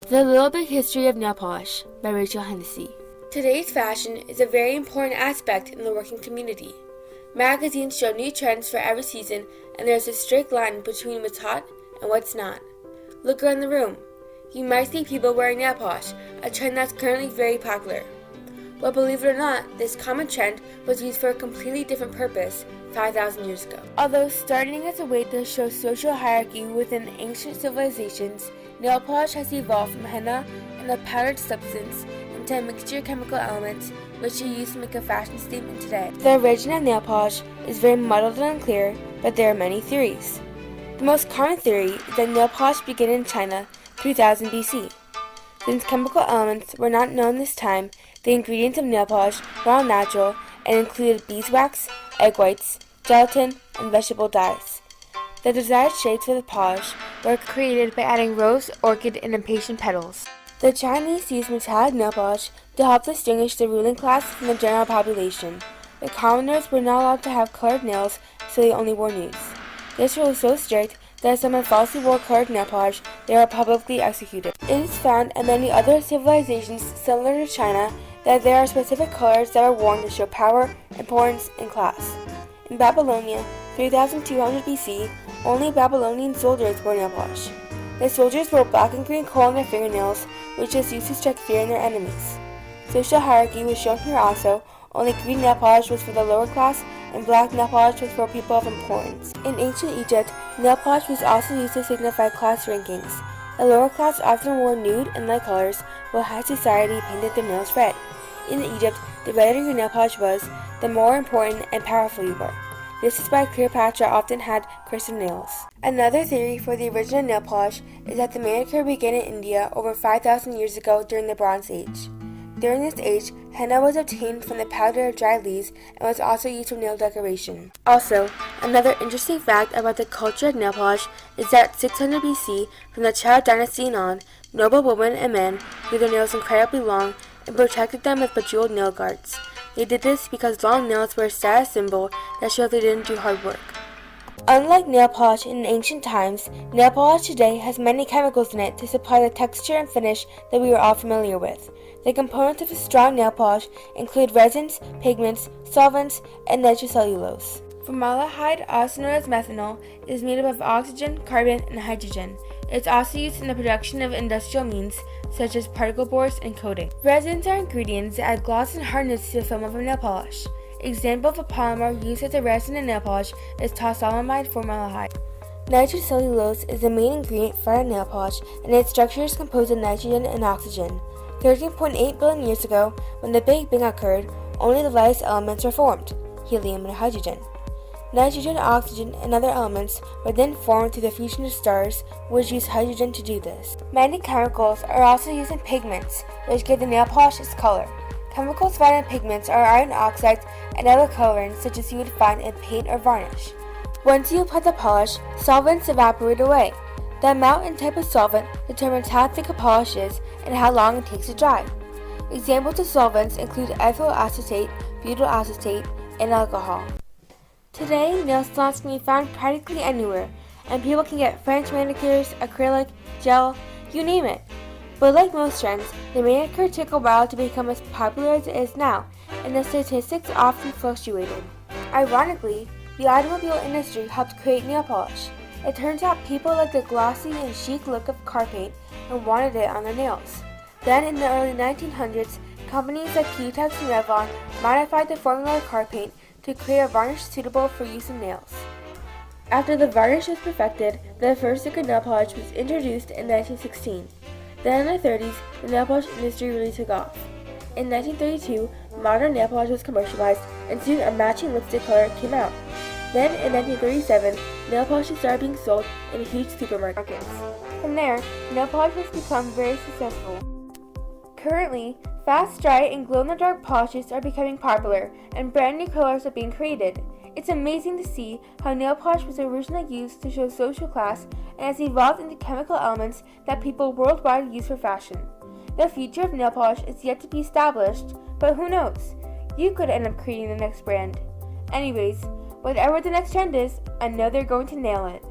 The Little Big History of Nail Polish by Rachel Hennessy. Today's fashion is a very important aspect in the working community. Magazines show new trends for every season, and there's a strict line between what's hot and what's not. Look around the room. You might see people wearing nail polish, a trend that's currently very popular. But believe it or not, this common trend was used for a completely different purpose 5,000 years ago. Although starting as a way to show social hierarchy within ancient civilizations, nail polish has evolved from henna and a powdered substance into a mixture of chemical elements which are used to make a fashion statement today. The origin of nail polish is very muddled and unclear, but there are many theories. The most common theory is that nail polish began in China 3000 BC. Since chemical elements were not known this time, the ingredients of nail polish were all natural and included beeswax, egg whites, gelatin, and vegetable dyes. The desired shades for the polish were created by adding rose, orchid, and impatient petals. The Chinese used metallic nail polish to help distinguish the ruling class from the general population. The commoners were not allowed to have colored nails, so they only wore nudes. This rule was so strict that if someone falsely wore colored nail polish, they were publicly executed. It is found in many other civilizations similar to China that there are specific colors that are worn to show power, importance, and class. In Babylonia, 3200 BC, only Babylonian soldiers wore nail polish. The soldiers wore black and green coal on their fingernails, which was used to strike fear in their enemies. Social hierarchy was shown here also. Only green nail polish was for the lower class, and black nail polish was for people of importance. In ancient Egypt, nail polish was also used to signify class rankings. The lower class often wore nude and light colors, while high society painted their nails red. In Egypt, the redder your nail polish was, the more important and powerful you were. This is why Cleopatra often had crescent nails. Another theory for the original nail polish is that the manicure began in India over 5,000 years ago during the Bronze Age. During this age, henna was obtained from the powder of dried leaves and was also used for nail decoration. Also, another interesting fact about the culture of nail polish is that 600 BC, from the Chow dynasty and on, noble women and men grew their nails incredibly long and protected them with bejeweled nail guards. They did this because long nails were a status symbol that showed they didn't do hard work. Unlike nail polish in ancient times, nail polish today has many chemicals in it to supply the texture and finish that we are all familiar with. The components of a strong nail polish include resins, pigments, solvents, and nitrocellulose. Formaldehyde, also known as methanol, is made up of oxygen, carbon, and hydrogen. It's also used in the production of industrial means, such as particle boards and coating. Resins are ingredients that add gloss and hardness to the film of a nail polish. Example of a polymer used as a resin in nail polish is tosylamide formaldehyde. Nitrocellulose is the main ingredient for a nail polish, and its structure is composed of nitrogen and oxygen. 13.8 billion years ago, when the Big Bang occurred, only the lightest elements were formed, helium and hydrogen. Nitrogen, oxygen, and other elements were then formed through the fusion of stars, which use hydrogen to do this. Many chemicals are also used in pigments, which give the nail polish its color. Chemicals found in pigments are iron oxides and other colorants such as you would find in paint or varnish. Once you apply the polish, solvents evaporate away. The amount and type of solvent determines how thick a polish is and how long it takes to dry. Examples of solvents include ethyl acetate, butyl acetate, and alcohol. Today, nail salons can be found practically anywhere, and people can get French manicures, acrylic, gel, you name it. But like most trends, the manicure took a while to become as popular as it is now, and the statistics often fluctuated. Ironically, the automobile industry helped create nail polish. It turns out people liked the glossy and chic look of car paint and wanted it on their nails. Then in the early 1900s, companies like Q-Tex and Revlon modified the formula of car paint to create a varnish suitable for use in nails. After the varnish was perfected, the first liquid nail polish was introduced in 1916. Then in the 30s, the nail polish industry really took off. In 1932, modern nail polish was commercialized, and soon a matching lipstick color came out. Then in 1937, nail polishes started being sold in huge supermarkets. From there, nail polish has become very successful. Currently, fast, dry, and glow-in-the-dark polishes are becoming popular, and brand new colors are being created. It's amazing to see how nail polish was originally used to show social class and has evolved into chemical elements that people worldwide use for fashion. The future of nail polish is yet to be established, but who knows? You could end up creating the next brand. Anyways, whatever the next trend is, I know they're going to nail it.